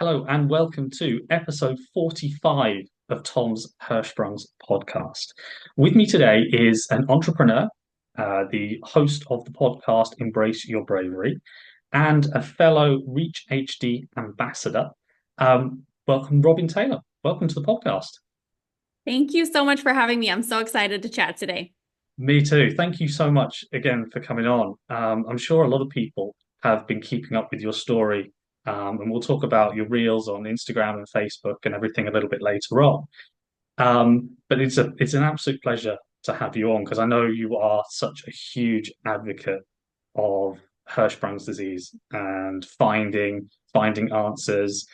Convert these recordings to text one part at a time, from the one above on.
Hello and welcome to episode 45 of Tom's Hirschsprung's podcast. With me today is an entrepreneur, the host of the podcast Embrace Your Bravery, and a fellow Reach HD ambassador. Welcome, Robyn Taylor. Welcome to the podcast. Thank you so much for having me. I'm so excited to chat today. Me too. Thank you so much again for coming on. I'm sure a lot of people have been keeping up with your story, and we'll talk about your reels on Instagram and Facebook and everything a little bit later on. But it's an absolute pleasure to have you on because I know you are such a huge advocate of Hirschsprung's disease and finding answers,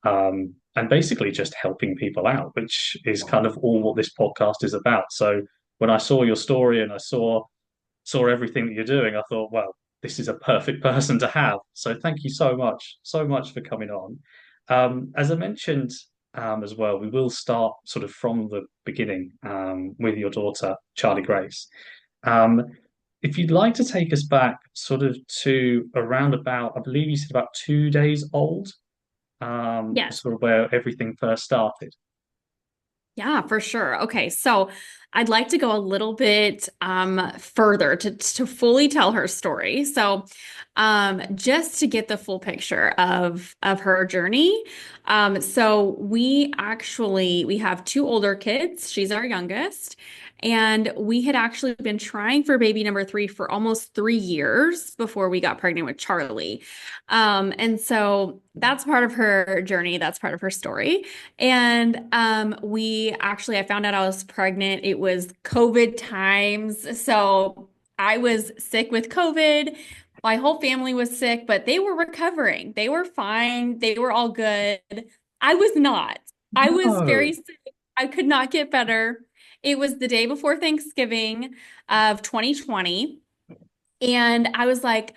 and basically just helping people out, which is kind of all what this podcast is about. So when I saw your story and I saw everything that you're doing, I thought, well, this is a perfect person to have. So thank you so much for coming on. As I mentioned as well, we will start sort of from the beginning with your daughter, Charlie Grace. Um, if you'd like to take us back sort of to around about, I believe you said about 2 days old, Yes. sort of where everything first started. Yeah, for sure. Okay, so I'd like to go a little bit further to fully tell her story. So just to get the full picture of her journey. So we have two older kids. She's our youngest. And we had actually been trying for baby number three for almost 3 years before we got pregnant with Charlie. And so that's part of her journey. That's part of her story. And I found out I was pregnant. It was COVID times. So I was sick with COVID. My whole family was sick, but they were recovering. They were fine. They were all good. I was not. I was No. very sick. I could not get better. It was the day before Thanksgiving of 2020. And I was like,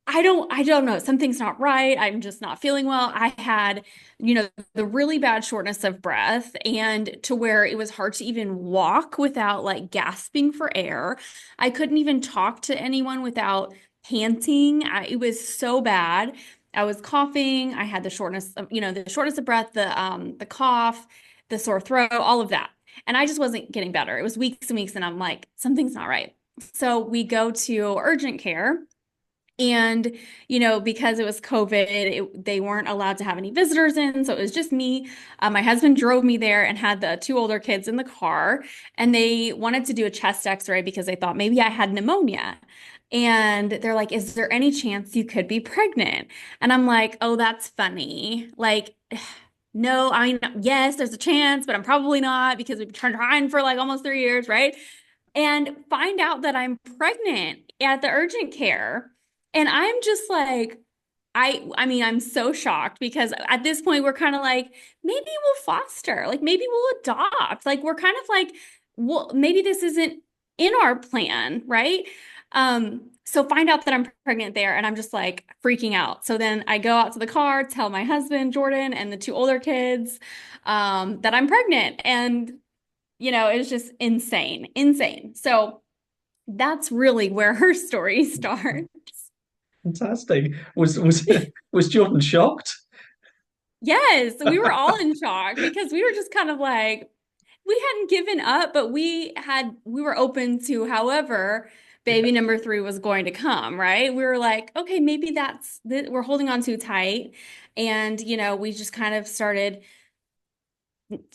I don't know. Something's not right. I'm just not feeling well. I had, the really bad shortness of breath and to where it was hard to even walk without like gasping for air. I couldn't even talk to anyone without panting. It was so bad. I was coughing. I had the shortness of breath, the cough, the sore throat, all of that. And I just wasn't getting better. It was weeks and weeks, and I'm like, something's not right. So we go to urgent care. And, because it was COVID, they weren't allowed to have any visitors in. So it was just me. My husband drove me there and had the two older kids in the car. And they wanted to do a chest x-ray because they thought maybe I had pneumonia. And they're like, is there any chance you could be pregnant? And I'm like, oh, that's funny. Like, no, I mean, yes, there's a chance, but I'm probably not because we've been trying for like almost 3 years, right? And find out that I'm pregnant at the urgent care. And I'm just like, I mean, I'm so shocked because at this point we're kind of like, maybe we'll foster, like maybe we'll adopt. Like we're kind of like, well, maybe this isn't in our plan, right? So find out that I'm pregnant there and I'm just like freaking out. So then I go out to the car, tell my husband, Jordan, and the two older kids, that I'm pregnant. And it was just insane, insane. So that's really where her story starts. Fantastic. Was Jordan shocked? Yes, we were all in shock because we were just kind of like, we hadn't given up, but we were open to however baby number three was going to come, right? We were like, okay, maybe we're holding on too tight. And, we just kind of started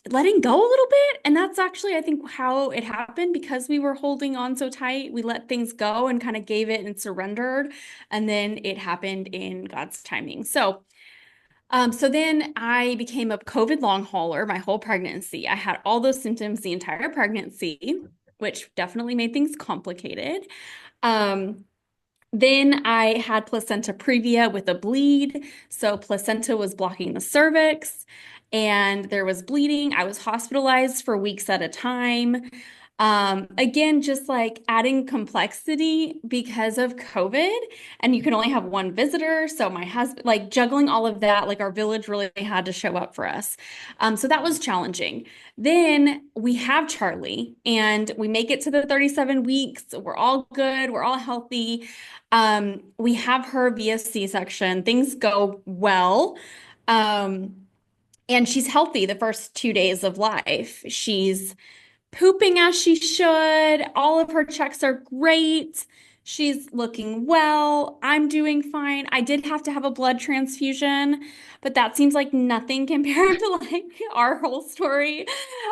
letting go a little bit. And that's actually, I think, how it happened because we were holding on so tight. We let things go and kind of gave it and surrendered. And then it happened in God's timing. So then I became a COVID long hauler my whole pregnancy. I had all those symptoms the entire pregnancy, which definitely made things complicated. Um, then I had placenta previa with a bleed. So placenta was blocking the cervix and there was bleeding. I was hospitalized for weeks at a time. Again, just like adding complexity because of COVID, and you can only have one visitor. So my husband, like juggling all of that, like our village really had to show up for us. So that was challenging. Then we have Charlie, and we make it to the 37 weeks. We're all good. We're all healthy. We have her via C-section. Things go well. Um, and she's healthy the first 2 days of life. She's pooping as she should. All of her checks are great. She's looking well. I'm doing fine. I did have to have a blood transfusion, but that seems like nothing compared to like our whole story.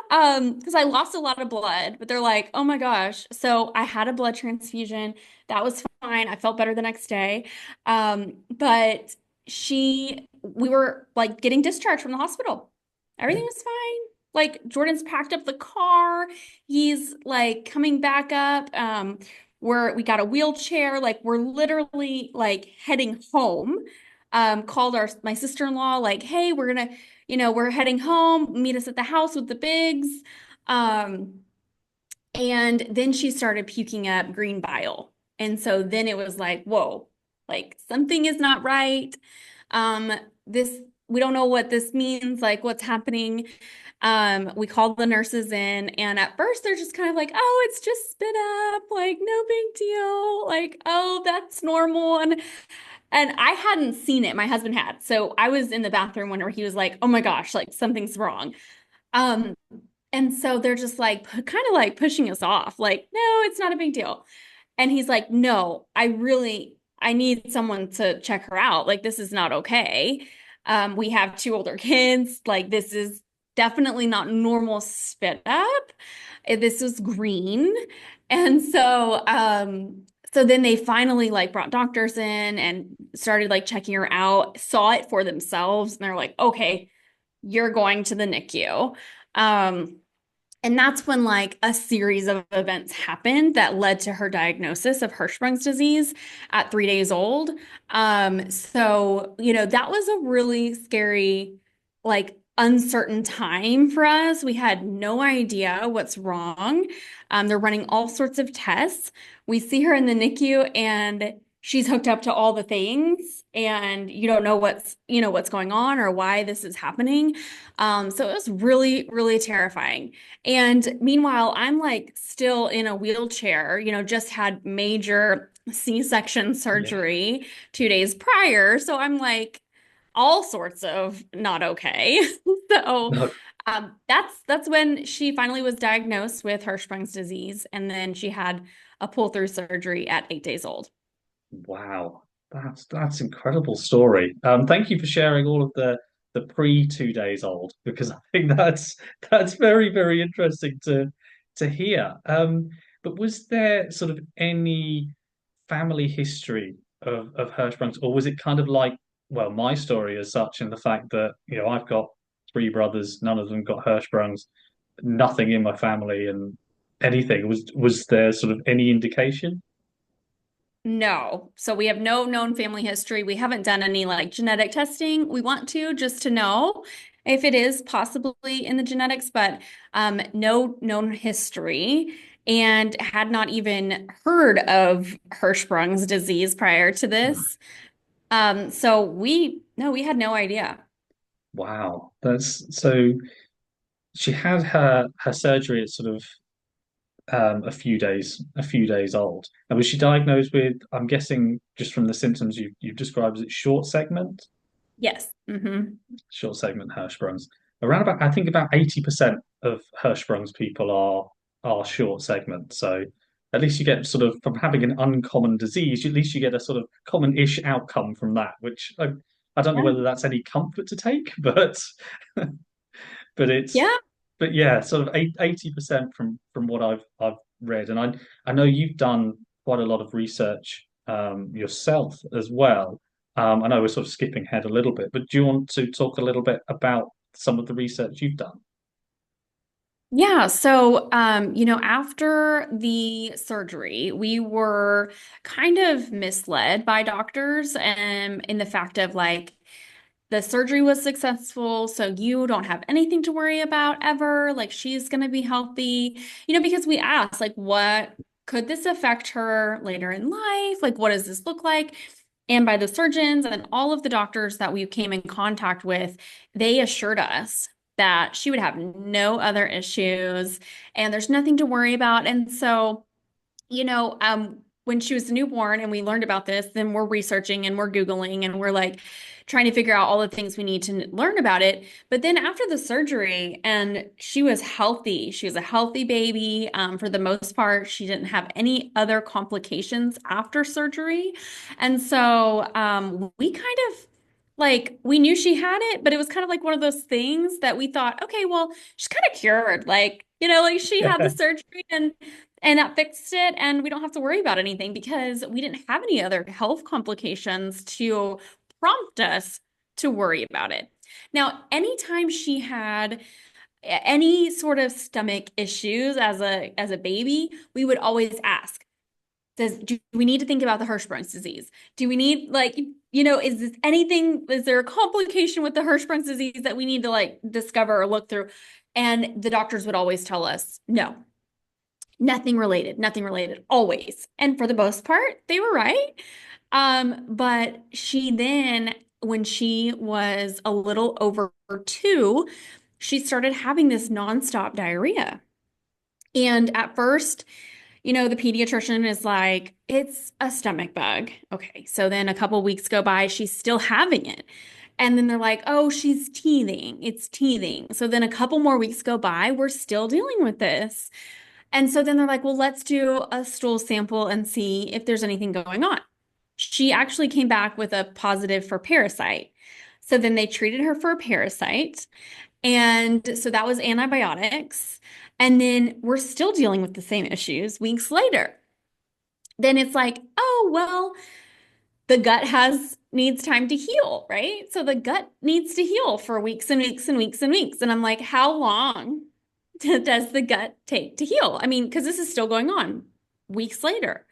Because I lost a lot of blood, but they're like, oh my gosh. So I had a blood transfusion. That was fine. I felt better the next day. But we were like getting discharged from the hospital. Everything was fine. Like Jordan's packed up the car. He's like coming back up. We got a wheelchair. Like we're literally like heading home. Called my sister-in-law, like, hey, we're heading home. Meet us at the house with the bigs. Um, and then she started puking up green bile. And so then it was like, whoa, like something is not right. Um, this we don't know what this means, like what's happening. We called the nurses in, and at first they're just kind of like, oh, it's just spit up, like no big deal, like, oh, that's normal. And I hadn't seen it, my husband had. So I was in the bathroom whenever he was like, oh my gosh, like something's wrong. Um, and so they're just like kind of like pushing us off, like, no, it's not a big deal. And he's like, no, I need someone to check her out. Like, this is not okay. We have two older kids. Like, this is definitely not normal spit up. This was green. And so then they finally like brought doctors in and started like checking her out, saw it for themselves, and they're like, okay, you're going to the NICU. Um, and that's when like a series of events happened that led to her diagnosis of Hirschsprung's disease at 3 days old. That was a really scary, like uncertain time for us. We had no idea what's wrong. They're running all sorts of tests. We see her in the NICU and she's hooked up to all the things and you don't know what's going on or why this is happening. So it was really, really terrifying. And meanwhile, I'm like still in a wheelchair, just had major C-section Yeah. surgery 2 days prior. So I'm like all sorts of not okay. So No. that's when she finally was diagnosed with Hirschsprung's disease. And then she had a pull-through surgery at 8 days old. Wow, that's incredible story. Thank you for sharing all of the pre 2 days old because I think that's very very interesting to hear. But was there sort of any family history of Hirschsprung's, or was it kind of like, well, my story as such, in the fact that I've got three brothers, none of them got Hirschsprung's, nothing in my family, and anything was there sort of any indication? No. So we have no known family history. We haven't done any like genetic testing. We want to just to know if it is possibly in the genetics, but no known history and had not even heard of Hirschsprung's disease prior to this. So we had no idea. Wow, that's so. She had her surgery at sort of a few days old. And was she diagnosed with? I'm guessing just from the symptoms you've described, is it Yes. short segment Hirschsprung's? Around about, I think about 80% of Hirschsprung's people are short segment. So at least you get sort of from having an uncommon disease, at least you get a sort of common-ish outcome from that, which I don't know Yeah. whether that's any comfort to take, but but it's Yeah. but yeah, sort of 80% from what I've read, and I know you've done quite a lot of research yourself as well. I know we're sort of skipping ahead a little bit, but do you want to talk a little bit about some of the research you've done? Yeah, so after the surgery, we were kind of misled by doctors in the fact of like the surgery was successful, so you don't have anything to worry about ever. Like she's gonna be healthy, because we asked, like, what could this affect her later in life? Like, what does this look like? And by the surgeons and all of the doctors that we came in contact with, they assured us that she would have no other issues and there's nothing to worry about. And so, when she was a newborn and we learned about this, then we're researching and we're Googling and we're like trying to figure out all the things we need to learn about it. But then after the surgery, and she was healthy, she was a healthy baby. For the most part, she didn't have any other complications after surgery. And so we kind of like we knew she had it, but it was kind of like one of those things that we thought, okay, well, she's kind of cured. Like, like she had the surgery and that fixed it, and we don't have to worry about anything because we didn't have any other health complications to prompt us to worry about it. Now, anytime she had any sort of stomach issues as a baby, we would always ask, do we need to think about the Hirschsprung disease? Do we need is this anything, is there a complication with the Hirschsprung disease that we need to like discover or look through? And the doctors would always tell us, no, nothing related, always. And for the most part, they were right. But she then, when she was a little over 2, she started having this nonstop diarrhea. And at first, the pediatrician is like, it's a stomach bug. Okay. So then a couple weeks go by, she's still having it. And then they're like, oh, she's teething. It's teething. So then a couple more weeks go by, we're still dealing with this. And so then they're like, well, let's do a stool sample and see if there's anything going on. She actually came back with a positive for parasite. So then they treated her for a parasite. And so that was antibiotics. And then we're still dealing with the same issues weeks later. Then it's like, oh, well, the gut needs time to heal, right? So the gut needs to heal for weeks and weeks and weeks and weeks. And I'm like, how long does the gut take to heal? I mean, because this is still going on weeks later.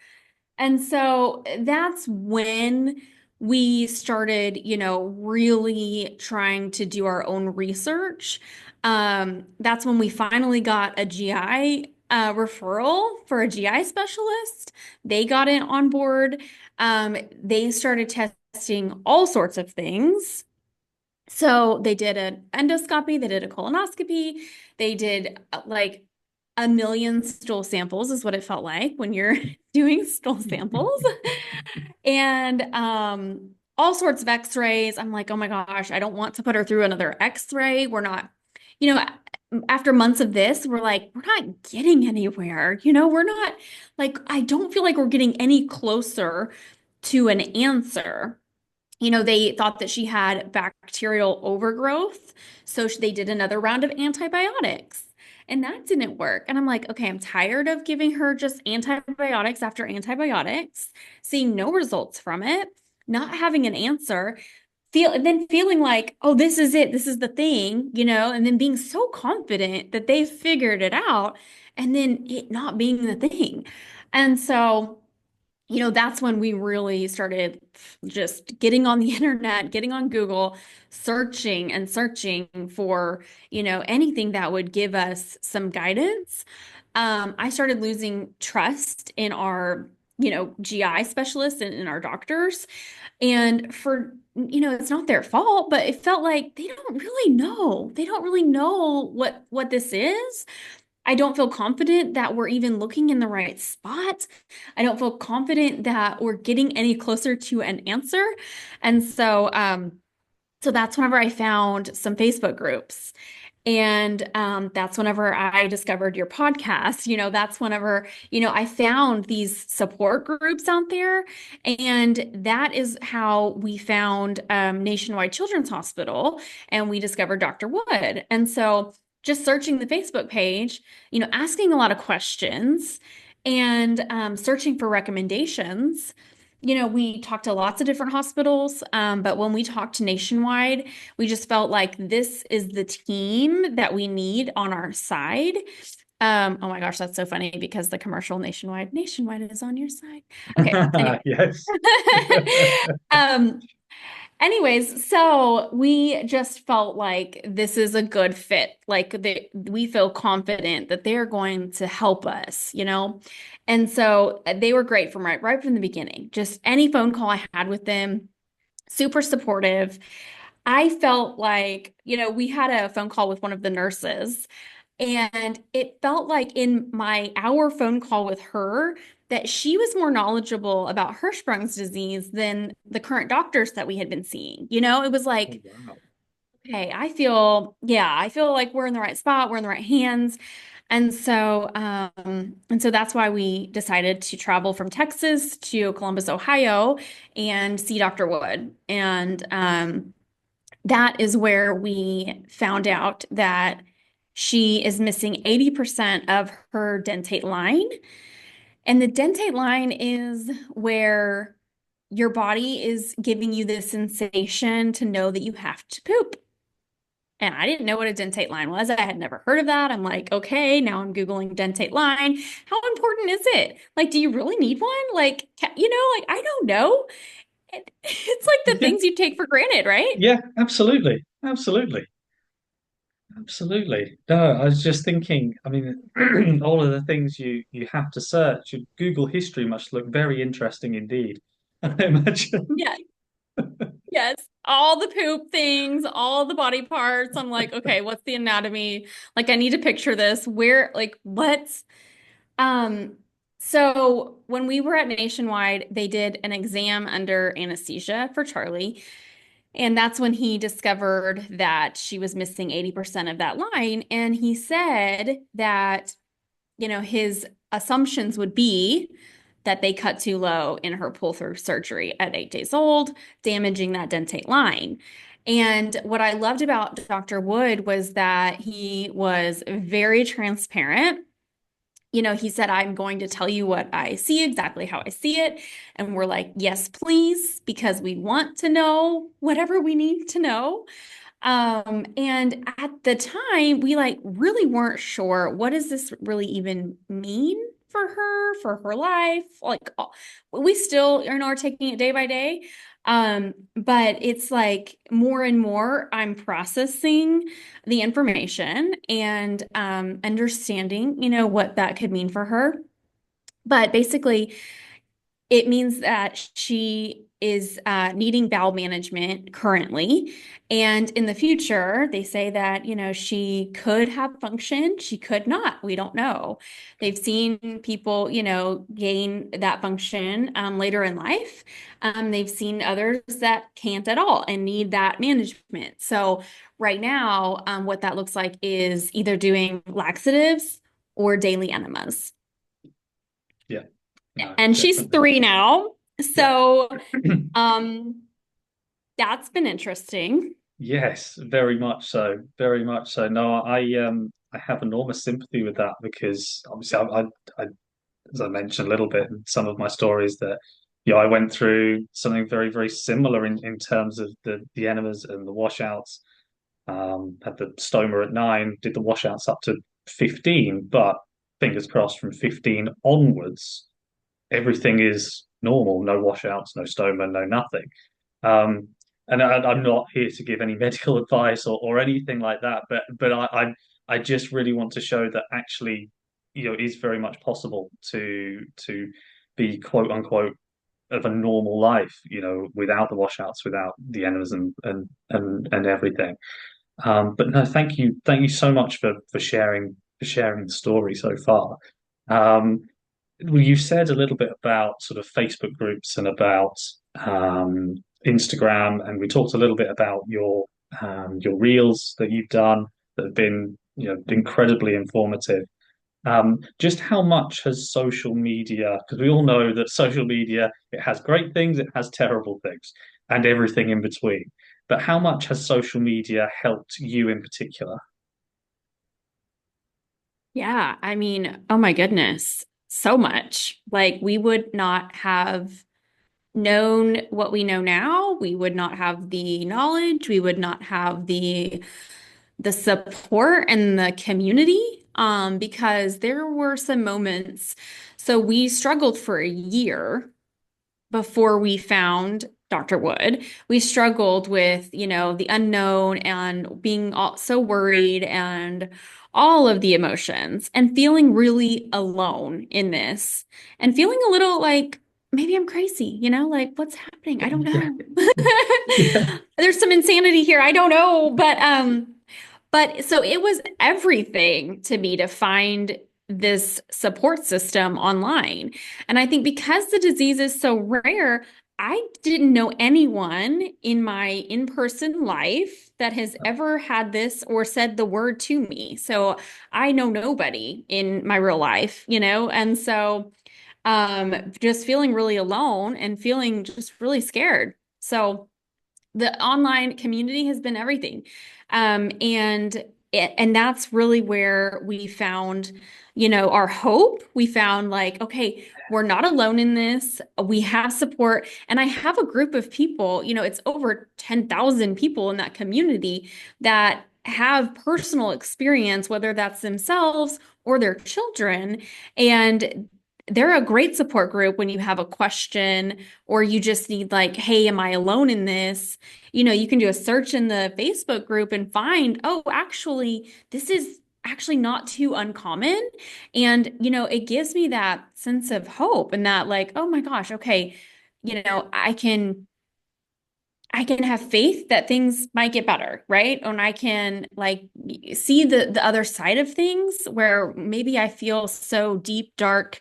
And so that's when we started, really trying to do our own research. That's when we finally got a GI referral for a GI specialist. They got it on board. They started testing all sorts of things. So they did an endoscopy, they did a colonoscopy, they did like a million stool samples is what it felt like when you're doing stool samples. And all sorts of x-rays. I'm like, oh my gosh, I don't want to put her through another x-ray. We're not, you know, after months of this, we're like, we're not getting anywhere. We're not like, I don't feel like we're getting any closer to an answer. They thought that she had bacterial overgrowth. So they did another round of antibiotics and that didn't work. And I'm like, okay, I'm tired of giving her just antibiotics after antibiotics, seeing no results from it, not having an answer, feeling like, oh, this is it. This is the thing, and then being so confident that they figured it out and then it not being the thing. And so that's when we really started just getting on the internet, getting on Google, searching and searching for, anything that would give us some guidance. I started losing trust in our, GI specialists and in our doctors. And it's not their fault, but it felt like they don't really know. They don't really know what this is. I don't feel confident that we're even looking in the right spot. I don't feel confident that we're getting any closer to an answer. And so that's whenever I found some Facebook groups. And that's whenever I discovered your podcast. That's whenever, I found these support groups out there. And that is how we found Nationwide Children's Hospital and we discovered Dr. Wood. And so just searching the Facebook page, asking a lot of questions and searching for recommendations. We talked to lots of different hospitals, but when we talked to Nationwide, we just felt like this is the team that we need on our side. Oh my gosh, that's so funny because the commercial Nationwide is on your side. Okay, anyway. Yes. um, Anyways, so we just felt like this is a good fit. Like we feel confident that they're going to help us, And so they were great from right from the beginning. Just any phone call I had with them, super supportive. I felt like, we had a phone call with one of the nurses, and it felt like in my hour phone call with her, that she was more knowledgeable about Hirschsprung's disease than the current doctors that we had been seeing. It was Oh, like, wow. okay, I feel like we're in the right spot, we're in the right hands. And so that's why we decided to travel from Texas to Columbus, Ohio, and see Dr. Wood. And that is where we found out that she is missing 80% of her dentate line. And the dentate line is where your body is giving you the sensation to know that you have to poop. And I didn't know what a dentate line was. I had never heard of that. I'm like, okay, now I'm Googling dentate line. How important is it? Like, do you really need one? Like, like, I don't know. It's like the Yeah, things you take for granted, right? yeah, absolutely. Absolutely. Absolutely. No, I was just thinking, I mean, all of the things you have to search, your Google history must look very interesting indeed. I imagine. Yeah. Yes. All the poop things, all the body parts. I'm like, okay, what's the anatomy? Like, I need to picture this. Where, like, what? Um, so when we were at Nationwide, they did an exam under anesthesia for Charlie. And that's when he discovered that she was missing 80% of that line. And he said that, his assumptions would be that they cut too low in her pull-through surgery at 8 days old, damaging that dentate line. And what I loved about Dr. Wood was that he was very transparent. He said, I'm going to tell you what I see, exactly how I see it. And we're like, yes, please, because we want to know whatever we need to know. And at the time, we like really weren't sure what does this really even mean for her life. Like we still are taking it day by day. But it's like more and more I'm processing the information and understanding, what that could mean for her. But basically, it means that she is needing bowel management currently. And in the future, they say that, she could have function, she could not. We don't know. They've seen people, gain that function later in life. They've seen others that can't at all and need that management. So, right now, what that looks like is either doing laxatives or daily enemas. Yeah, no, And she's definitely. 3 now. Yeah. So, um, that's been interesting. Yes, very much so. Very much so. No, I have enormous sympathy with that because obviously I as I mentioned a little bit in some of my stories that I went through something very, very similar in terms of the enemas and the washouts. Had the stoma at 9, did the washouts up to 15, but fingers crossed from 15 onwards, everything is normal, no washouts, no stoma, no nothing. Um, and I'm not here to give any medical advice or anything like that, but I just really want to show that actually, it is very much possible to be quote unquote of a normal life, without the washouts, without the enemas and everything. But no, thank you so much for sharing the story so far. Um, well, you said a little bit about sort of Facebook groups and about Instagram, and we talked a little bit about your reels that you've done that have been incredibly informative. Just how much has social media, because we all know that social media, it has great things, it has terrible things, and everything in between. But how much has social media helped you in particular? Yeah, I mean, oh my goodness, so much. Like we would not have known what we know now. We would not have the knowledge. We would not have the support and the community. Because there were some moments. So we struggled for a year before we found Dr. Wood. We struggled with, the unknown and being so worried and all of the emotions and feeling really alone in this and feeling a little like maybe I'm crazy, like what's happening? I don't Yeah, know. yeah, There's some insanity here. I don't know, but so it was everything to me to find this support system online. And I think because the disease is so rare, I didn't know anyone in my in-person life that has ever had this or said the word to me. So I know nobody in my real life, And so just feeling really alone and feeling just really scared. So the online community has been everything. And that's really where we found, our hope. We found like, okay, we're not alone in this. We have support. And I have a group of people, it's over 10,000 people in that community that have personal experience, whether that's themselves or their children. And they're a great support group when you have a question or you just need like, hey, am I alone in this? You can do a search in the Facebook group and find, oh, actually, this is actually not too uncommon. And, it gives me that sense of hope and that like, oh my gosh, okay, I can have faith that things might get better, right? And I can like see the other side of things where maybe I feel so deep, dark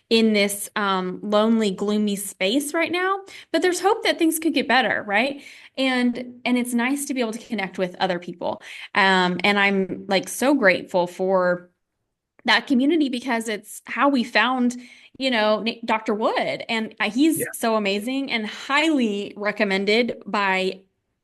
in this lonely, gloomy space right now. But there's hope that things could get better, right? And it's nice to be able to connect with other people. And I'm like so grateful for that community because it's how we found, Dr. Wood. And he's Yeah. so amazing and highly recommended by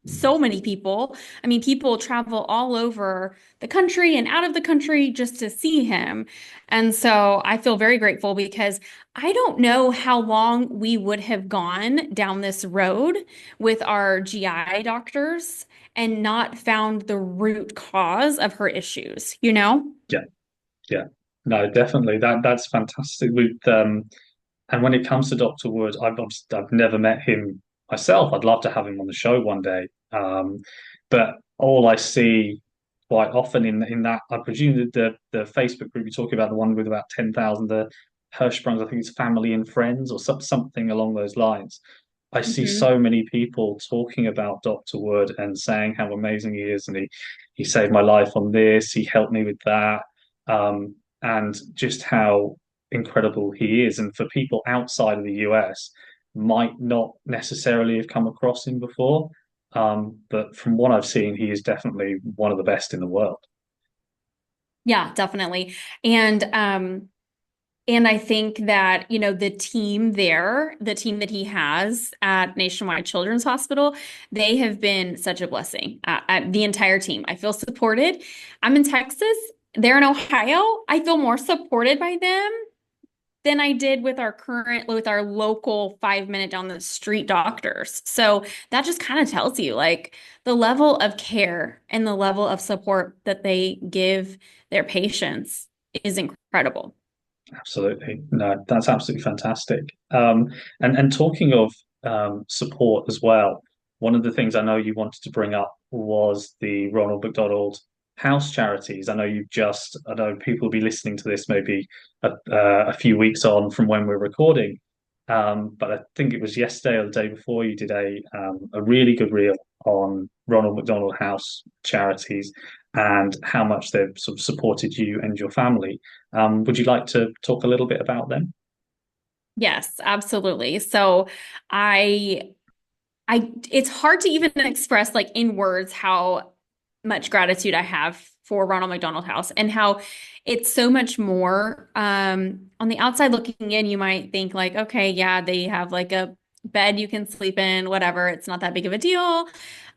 so many people. I mean, people travel all over the country and out of the country just to see him. And so I feel very grateful because I don't know how long we would have gone down this road with our GI doctors and not found the root cause of her issues, you know? Yeah. Yeah. No, definitely. That's fantastic. With And when it comes to Dr. Wood, I've never met him myself. I'd love to have him on the show one day. But all I see quite often in that, I presume that the Facebook group you're talking about, the one with about 10,000, the Hirschsprungs, I think it's family and friends or something along those lines. I see Mhm. so many people talking about Dr. Wood and saying how amazing he is, and he saved my life on this, he helped me with that, and just how incredible he is. And for people outside of the US, might not necessarily have come across him before. But from what I've seen, he is definitely one of the best in the world. Yeah, definitely. And I think that, the team there, the team that he has at Nationwide Children's Hospital, they have been such a blessing. The entire team. I feel supported. I'm in Texas. They're in Ohio. I feel more supported by them than I did with our local 5 minute down the street doctors. So that just kind of tells you like the level of care and the level of support that they give their patients is incredible. Absolutely. No, that's absolutely fantastic. And talking of support as well, one of the things I know you wanted to bring up was the Ronald McDonald House charities. I know people will be listening to this maybe a few weeks on from when we're recording. But I think it was yesterday or the day before you did a really good reel on Ronald McDonald House charities and how much they've sort of supported you and your family. Would you like to talk a little bit about them? Yes, absolutely. So I it's hard to even express like in words how much gratitude I have for Ronald McDonald House and how it's so much more. On the outside looking in, you might think like, okay, yeah, they have like a bed you can sleep in, whatever. It's not that big of a deal.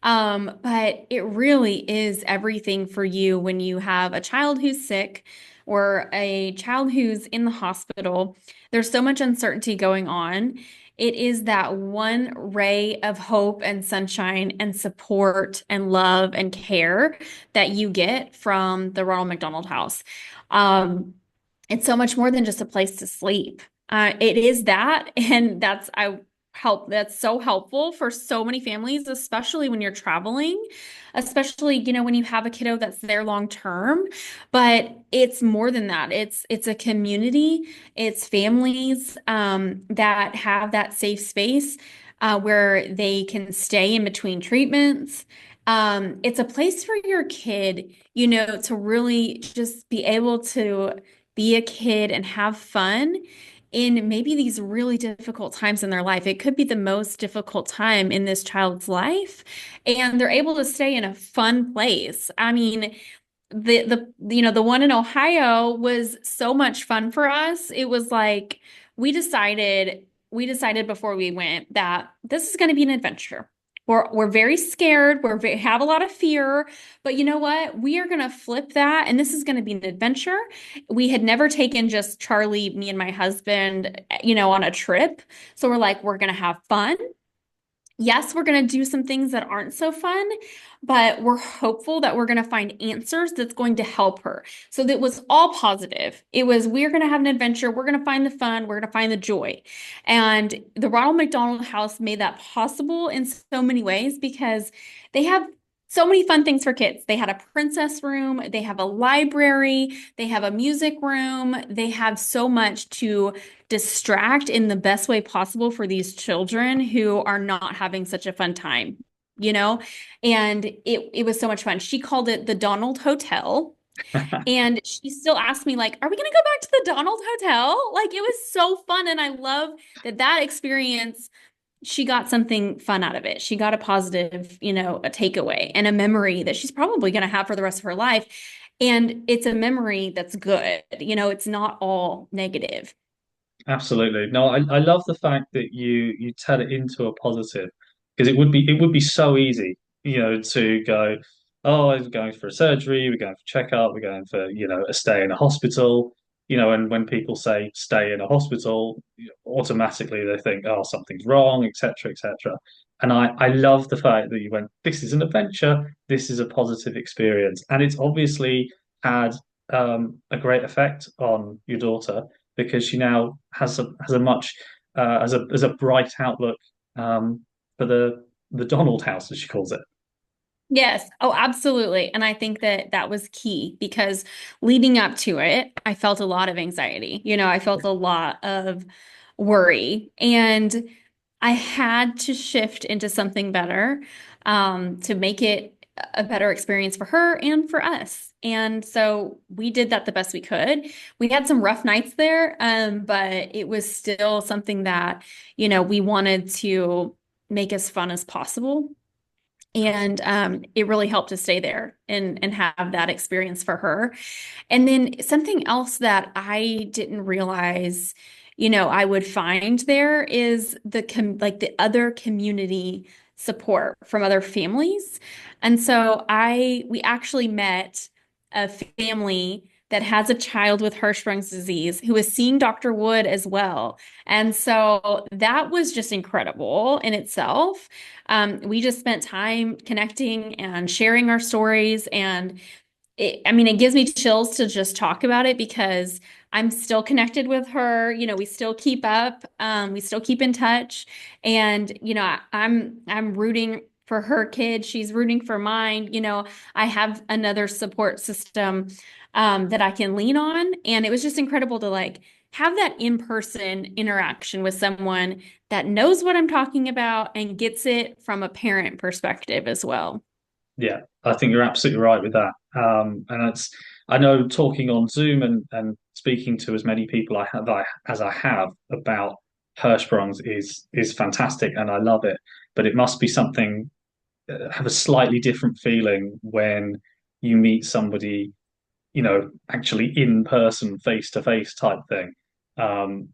But it really is everything for you when you have a child who's sick or a child who's in the hospital. There's so much uncertainty going on. It is that one ray of hope and sunshine and support and love and care that you get from the Ronald McDonald House. Um, it's so much more than just a place to sleep. It is that, and that's so helpful for so many families, especially when you're traveling, especially, when you have a kiddo that's there long term. But it's more than that. It's a community, it's families that have that safe space where they can stay in between treatments. It's a place for your kid, to really just be able to be a kid and have fun in maybe these really difficult times in their life. It could be the most difficult time in this child's life, and they're able to stay in a fun place. I mean, the one in Ohio was so much fun for us. It was like we decided before we went that this is going to be an adventure. We're very scared. Have a lot of fear, but you know what? We are going to flip that, and this is going to be an adventure. We had never taken just Charlie, me, and my husband, on a trip. So we're like, we're going to have fun. Yes, we're going to do some things that aren't so fun, but we're hopeful that we're going to find answers that's going to help her. So that was all positive. It was, we're going to have an adventure. We're going to find the fun. We're going to find the joy. And the Ronald McDonald House made that possible in so many ways because they have so many fun things for kids. They had a princess room, they have a library, they have a music room, they have so much to distract in the best way possible for these children who are not having such a fun time, you know? And it was so much fun. She called it the Donald Hotel. And she still asked me, like, are we going to go back to the Donald Hotel? Like, it was so fun. And I love that experience, she got something fun out of it. She got a positive, a takeaway and a memory that she's probably going to have for the rest of her life. And it's a memory that's good. It's not all negative. Absolutely. No, I love the fact that you turn it into a positive because it would be so easy, to go, oh, I'm going for a surgery, we're going for checkup, we're going for, a stay in a hospital, and when people say stay in a hospital, automatically they think, oh, something's wrong, etc., etc. And I love the fact that you went, this is an adventure, this is a positive experience, and it's obviously had a great effect on your daughter because she now has a much as a bright outlook for the Donald House, as she calls it. Yes. Oh, absolutely. And I think that that was key because leading up to it, I felt a lot of anxiety. I felt a lot of worry, and I had to shift into something better, to make it a better experience for her and for us. And so we did that the best we could. We had some rough nights there, but it was still something that, we wanted to make as fun as possible. And it really helped to stay there and have that experience for her. And then something else that I didn't realize, I would find there is like the other community support from other families. And so we actually met a family that has a child with Hirschsprung's disease who is seeing Dr. Wood as well. And so that was just incredible in itself. We just spent time connecting and sharing our stories, and it gives me chills to just talk about it because I'm still connected with her. We still keep up, we still keep in touch, and I'm rooting for her kid. She's rooting for mine. I have another support system that I can lean on, and it was just incredible to like have that in-person interaction with someone that knows what I'm talking about and gets it from a parent perspective as well. Yeah, I think you're absolutely right with that. And I know talking on Zoom and speaking to as many people as I have about Hirschsprung's is fantastic, and I love it. But it must be something have a slightly different feeling when you meet somebody, actually in person, face to face type thing,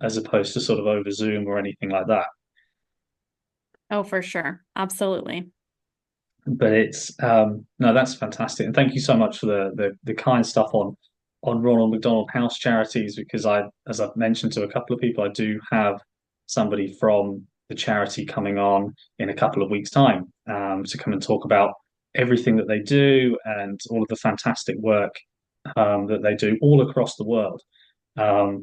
as opposed to sort of over Zoom or anything like that. Oh, for sure. Absolutely. But it's no, that's fantastic, and thank you so much for the kind stuff on Ronald McDonald House charities because as I've mentioned to a couple of people, I do have somebody from the charity coming on in a couple of weeks' time to come and talk about everything that they do and all of the fantastic work that they do all across the world.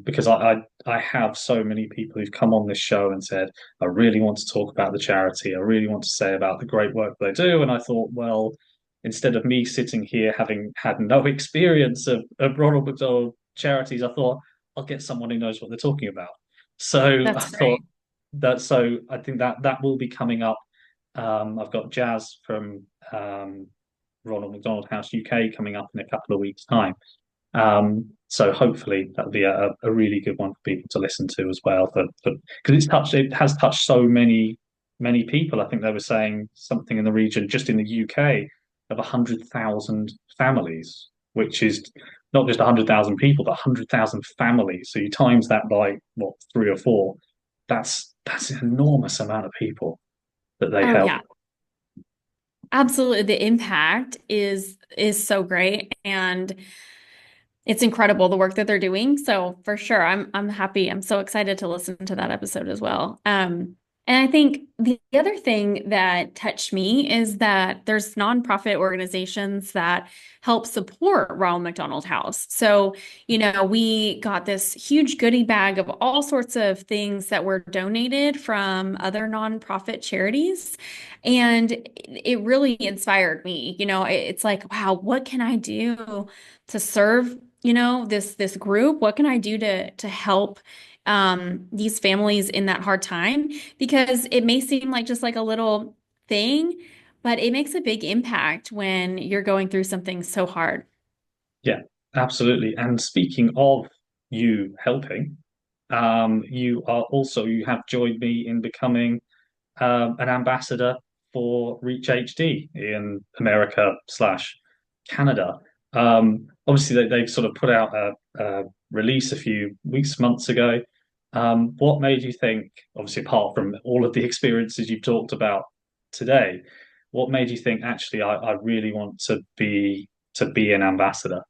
Because I have so many people who've come on this show and said, I really want to talk about the charity. I really want to say about the great work they do. And I thought, well, instead of me sitting here having had no experience of Ronald McDonald charities, I thought I'll get someone who knows what they're talking about. So I That's thought great. I think that will be coming up. I've got Jazz from Ronald McDonald House UK coming up in a couple of weeks' time. So hopefully that'll be a really good one for people to listen to as well, because it has touched so many people. I think they were saying something in the region just in the UK of 100,000 families, which is not just 100,000 people, but 100,000 families. So you times that by what, three or four. That's an enormous amount of people that they Oh help. yeah, absolutely. The impact is so great, and it's incredible the work that they're doing. So for sure, I'm happy. I'm so excited to listen to that episode as well. And I think the other thing that touched me is that there's nonprofit organizations that help support Ronald McDonald House. So, we got this huge goodie bag of all sorts of things that were donated from other nonprofit charities. And it really inspired me. It's like, wow, what can I do to serve this group? What can I do to help these families in that hard time? Because it may seem like just like a little thing, but it makes a big impact when you're going through something so hard. Yeah, absolutely. And speaking of you helping, you have joined me in becoming an ambassador for Reach HD in America slash Canada. Obviously, they've sort of put out a release a few weeks, months ago. What made you think, obviously, apart from all of the experiences you've talked about today, what made you think actually I really want to be an ambassador?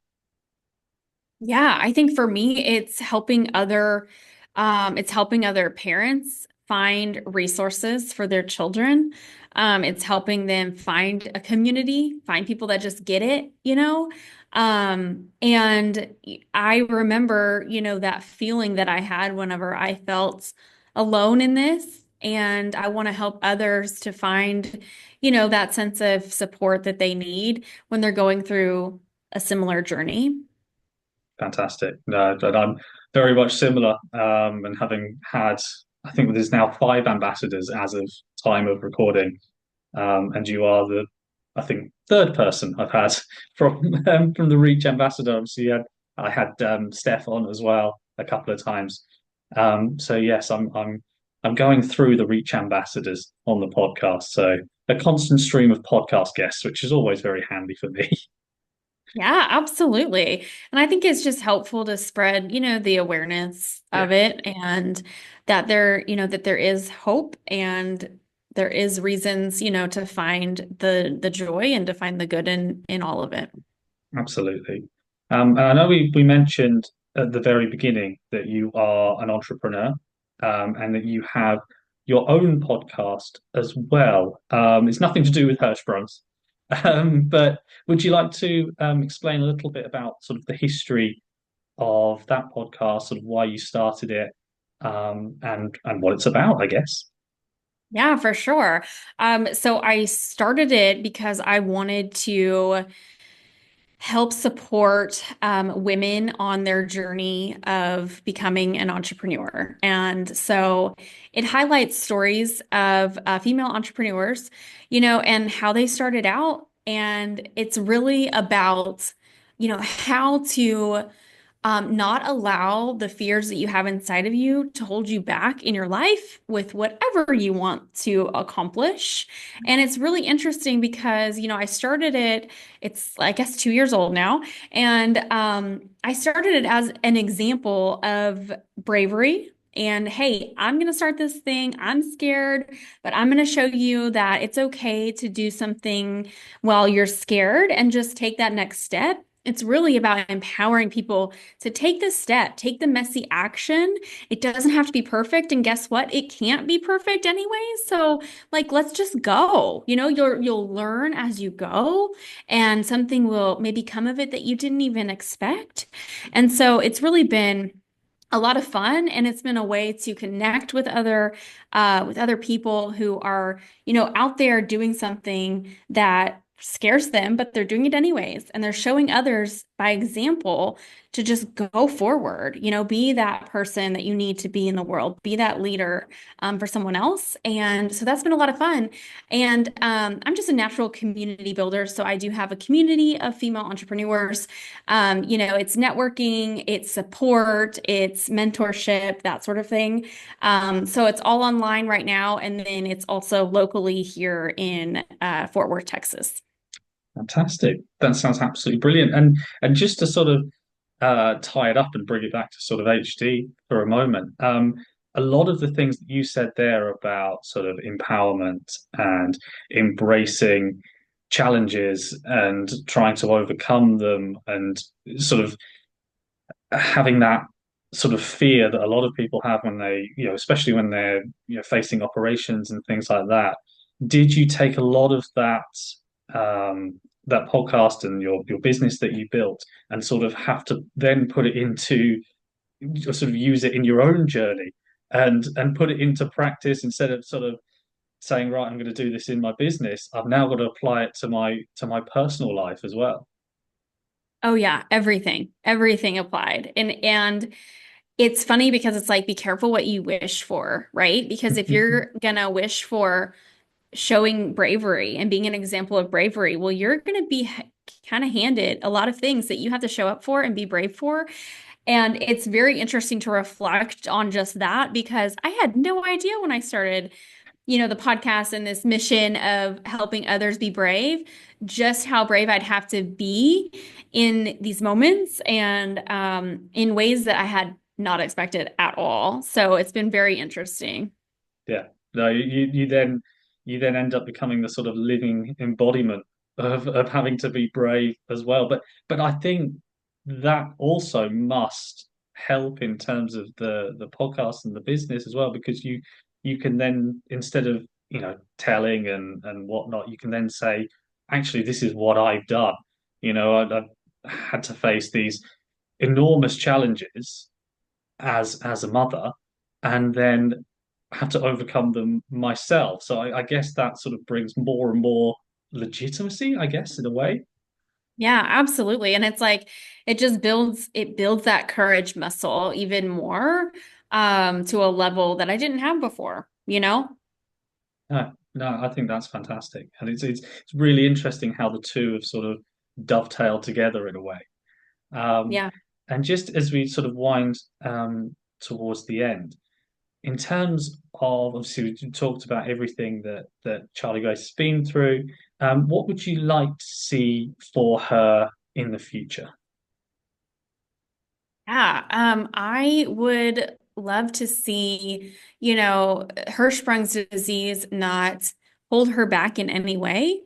Yeah, I think for me, it's helping other parents find resources for their children. It's helping them find a community, find people that just get it. And I remember, that feeling that I had whenever I felt alone in this. And I want to help others to find, that sense of support that they need when they're going through a similar journey. Fantastic. No, but I'm very much similar. And having had, I think there's now five ambassadors as of time of recording. And you are the, I think, third person I've had from the Reach ambassador. Obviously, I had Steph on as well a couple of times. So yes, I'm going through the Reach ambassadors on the podcast. So a constant stream of podcast guests, which is always very handy for me. Yeah, absolutely. And I think it's just helpful to spread, the awareness Yeah, of it and that there is hope and there is reasons, to find the joy and to find the good in all of it. absolutely. And I know we mentioned at the very beginning that you are an entrepreneur, and that you have your own podcast as well. It's nothing to do with Hirschsprungs, but would you like to explain a little bit about sort of the history of that podcast, sort of why you started it, and what it's about, I guess? Yeah, for sure. So I started it because I wanted to help support women on their journey of becoming an entrepreneur. And so it highlights stories of female entrepreneurs, and how they started out. And it's really about, how to not allow the fears that you have inside of you to hold you back in your life with whatever you want to accomplish. And it's really interesting because, I started it, it's, I guess, 2 years old now. And I started it as an example of bravery. And hey, I'm going to start this thing. I'm scared, but I'm going to show you that it's okay to do something while you're scared and just take that next step. It's really about empowering people to take this step, take the messy action. It doesn't have to be perfect. And guess what? It can't be perfect anyway. So, like, let's just go. You'll learn as you go, and something will maybe come of it that you didn't even expect. And so it's really been a lot of fun, and it's been a way to connect with other people who are, out there doing something that scares them, but they're doing it anyways, and they're showing others by example to just go forward, be that person that you need to be in the world, be that leader for someone else. And so that's been a lot of fun. And I'm just a natural community builder. So I do have a community of female entrepreneurs. It's networking, it's support, it's mentorship, that sort of thing. So it's all online right now. And then it's also locally here in Fort Worth, Texas. Fantastic. That sounds absolutely brilliant. And just to sort of tie it up and bring it back to sort of HD for a moment, a lot of the things that you said there about sort of empowerment and embracing challenges and trying to overcome them and sort of having that sort of fear that a lot of people have when they, especially when they're, facing operations and things like that. Did you take a lot of that podcast and your business that you built and sort of have to then put it into sort of use it in your own journey and put it into practice instead of sort of saying, right, I'm going to do this in my business. I've now got to apply it to my personal life as well. Oh yeah, everything applied. And it's funny because it's like be careful what you wish for, right? Because if you're gonna wish for showing bravery and being an example of bravery, well, you're gonna be kind of handed a lot of things that you have to show up for and be brave for. And it's very interesting to reflect on just that because I had no idea when I started the podcast and this mission of helping others be brave, just how brave I'd have to be in these moments and in ways that I had not expected at all. So it's been very interesting. Yeah. No, you then end up becoming the sort of living embodiment of having to be brave as well. But I think that also must help in terms of the podcast and the business as well, because you can then instead of telling and whatnot, you can then say, actually, this is what I've done. I've had to face these enormous challenges as a mother, and then have to overcome them myself. So I guess that sort of brings more and more legitimacy, I guess, in a way. Yeah, absolutely. And it's like it builds that courage muscle even more to a level that I didn't have before. No, no, I think that's fantastic, and it's really interesting how the two have sort of dovetailed together in a way. Um, Yeah. and just as we sort of wind towards the end, in terms of obviously we talked about everything that Charlie Grace has been through. What would you like to see for her in the future? Yeah, I would love to see, Hirschsprung's disease not hold her back in any way,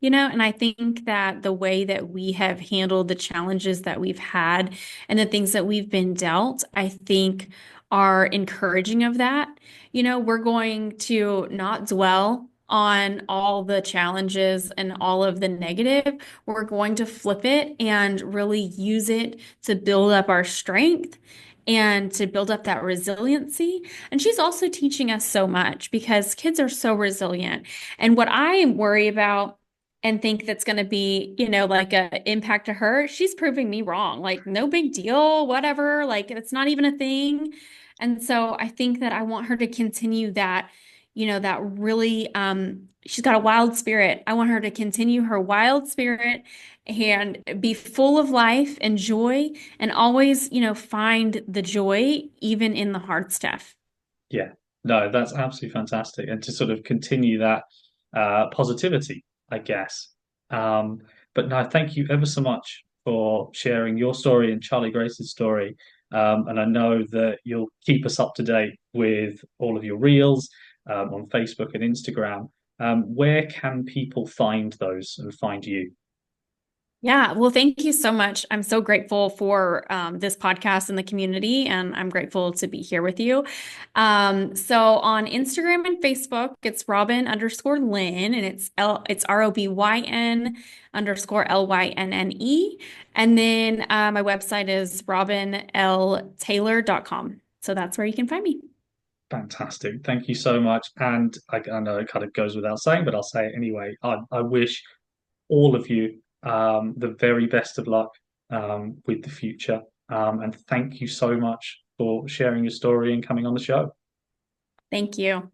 and I think that the way that we have handled the challenges that we've had and the things that we've been dealt, I think are encouraging of that. We're going to not dwell on all the challenges and all of the negative. We're going to flip it and really use it to build up our strength and to build up that resiliency. And she's also teaching us so much because kids are so resilient. And what I worry about and think that's going to be, like a impact to her, she's proving me wrong. Like, no big deal, whatever. Like, it's not even a thing. And so I think that I want her to continue that, that really, she's got a wild spirit. I want her to continue her wild spirit and be full of life and joy and always, find the joy even in the hard stuff. Yeah, no, that's absolutely fantastic, and to sort of continue that positivity, I guess. Um, but no, thank you ever so much for sharing your story and Charlie Grace's story. And I know that you'll keep us up to date with all of your reels on Facebook and Instagram. Where can people find those and find you? Yeah, well, thank you so much. I'm so grateful for this podcast and the community, and I'm grateful to be here with you. So on Instagram and Facebook, it's Robyn_Lynne, and it's ROBYN_LYNNE. And then my website is robynltaylor.com. So that's where you can find me. Fantastic. Thank you so much. And I know it kind of goes without saying, but I'll say it anyway. I wish all of you the very best of luck with the future. And thank you so much for sharing your story and coming on the show. Thank you.